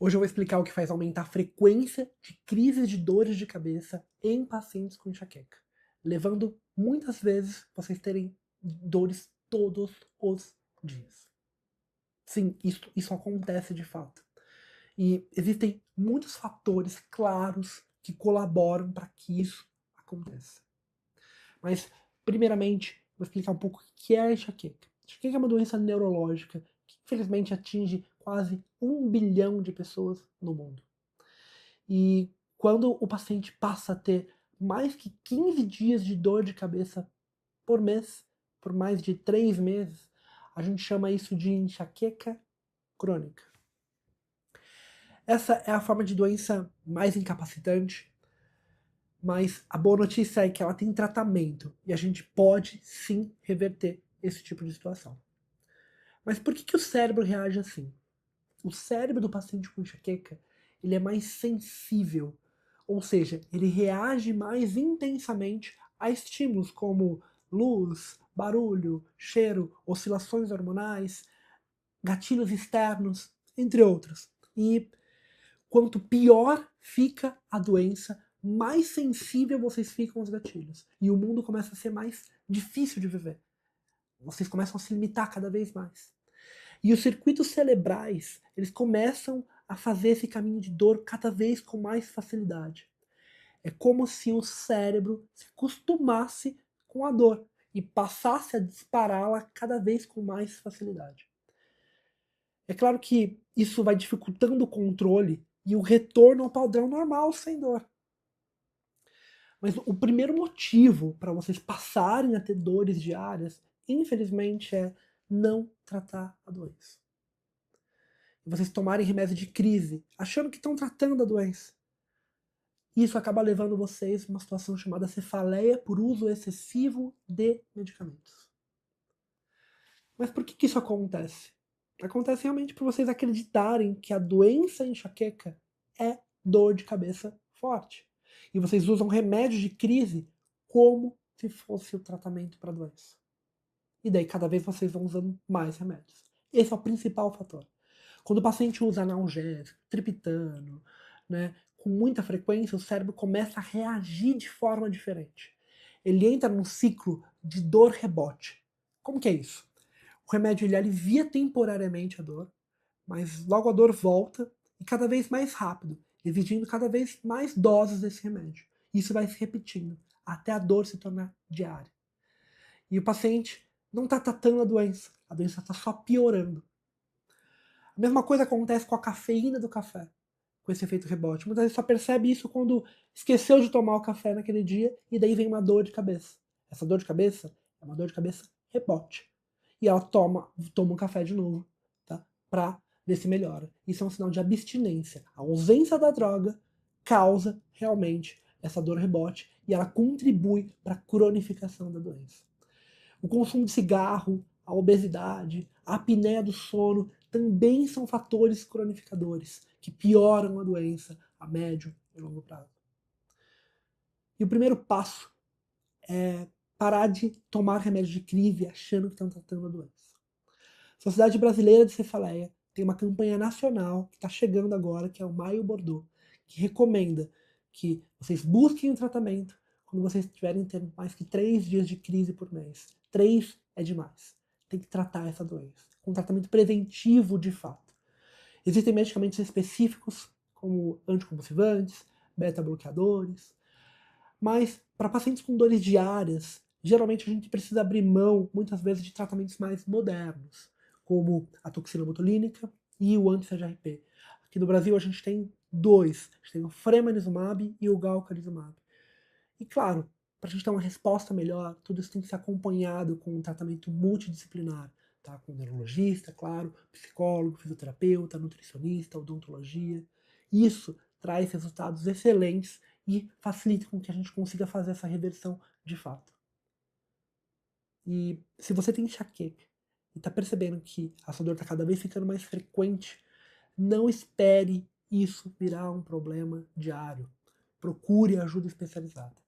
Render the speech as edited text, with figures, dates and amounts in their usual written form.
Hoje eu vou explicar o que faz aumentar a frequência de crises de dores de cabeça em pacientes com enxaqueca, levando muitas vezes vocês terem dores todos os dias. Sim, isso acontece de fato. E existem muitos fatores claros que colaboram para que isso aconteça. Mas, primeiramente, vou explicar um pouco o que é a enxaqueca. A enxaqueca é uma doença neurológica que, infelizmente, atinge quase 1 bilhão de pessoas no mundo. E quando o paciente passa a ter mais que 15 dias de dor de cabeça por mês, por mais de 3 meses, a gente chama isso de enxaqueca crônica. Essa é a forma de doença mais incapacitante, mas a boa notícia é que ela tem tratamento e a gente pode sim reverter esse tipo de situação. Mas por que o cérebro reage assim? O cérebro do paciente com enxaqueca, ele é mais sensível, ou seja, ele reage mais intensamente a estímulos como luz, barulho, cheiro, oscilações hormonais, gatilhos externos, entre outros. E quanto pior fica a doença, mais sensível vocês ficam aos gatilhos. E o mundo começa a ser mais difícil de viver. Vocês começam a se limitar cada vez mais. E os circuitos cerebrais, eles começam a fazer esse caminho de dor cada vez com mais facilidade. É como se o cérebro se acostumasse com a dor e passasse a dispará-la cada vez com mais facilidade. É claro que isso vai dificultando o controle e o retorno ao padrão normal sem dor. Mas o primeiro motivo para vocês passarem a ter dores diárias, infelizmente, é não tratar a doença. E vocês tomarem remédio de crise, achando que estão tratando a doença. Isso acaba levando vocês a uma situação chamada cefaleia por uso excessivo de medicamentos. Mas por que isso acontece? Acontece realmente por vocês acreditarem que a doença enxaqueca é dor de cabeça forte. E vocês usam remédios de crise como se fosse o tratamento para a doença. E daí cada vez vocês vão usando mais remédios. Esse é o principal fator. Quando o paciente usa analgésico, triptano, né, com muita frequência, o cérebro começa a reagir de forma diferente. Ele entra num ciclo de dor-rebote. Como que é isso? O remédio ele alivia temporariamente a dor, mas logo a dor volta e cada vez mais rápido, exigindo cada vez mais doses desse remédio. Isso vai se repetindo até a dor se tornar diária. E o paciente não está tratando a doença está só piorando. A mesma coisa acontece com a cafeína do café, com esse efeito rebote. Muitas vezes só percebe isso quando esqueceu de tomar o café naquele dia e daí vem uma dor de cabeça. Essa dor de cabeça é uma dor de cabeça rebote. E ela toma um café de novo, tá? Pra ver se melhora. Isso é um sinal de abstinência. A ausência da droga causa realmente essa dor rebote e ela contribui para a cronificação da doença. O consumo de cigarro, a obesidade, a apneia do sono também são fatores cronificadores que pioram a doença a médio e longo prazo. E o primeiro passo é parar de tomar remédio de crise achando que estão tratando a doença. A Sociedade Brasileira de Cefaleia tem uma campanha nacional que está chegando agora, que é o Maio Bordeaux, que recomenda que vocês busquem o tratamento quando vocês tiverem ter mais que 3 dias de crise por mês. 3 é demais. Tem que tratar essa doença com um tratamento preventivo de fato. Existem medicamentos específicos, como anticonvulsivantes, beta-bloqueadores, mas para pacientes com dores diárias, geralmente a gente precisa abrir mão, muitas vezes, de tratamentos mais modernos, como a toxina botulínica e o anti-CGRP. Aqui no Brasil a gente tem dois, a gente tem o fremanezumab e o galcanezumab. E claro, para a gente ter uma resposta melhor, tudo isso tem que ser acompanhado com um tratamento multidisciplinar, tá? Com neurologista, claro, psicólogo, fisioterapeuta, nutricionista, odontologia. Isso traz resultados excelentes e facilita com que a gente consiga fazer essa reversão de fato. E se você tem enxaqueca e está percebendo que a sua dor está cada vez ficando mais frequente, não espere isso virar um problema diário. Procure ajuda especializada.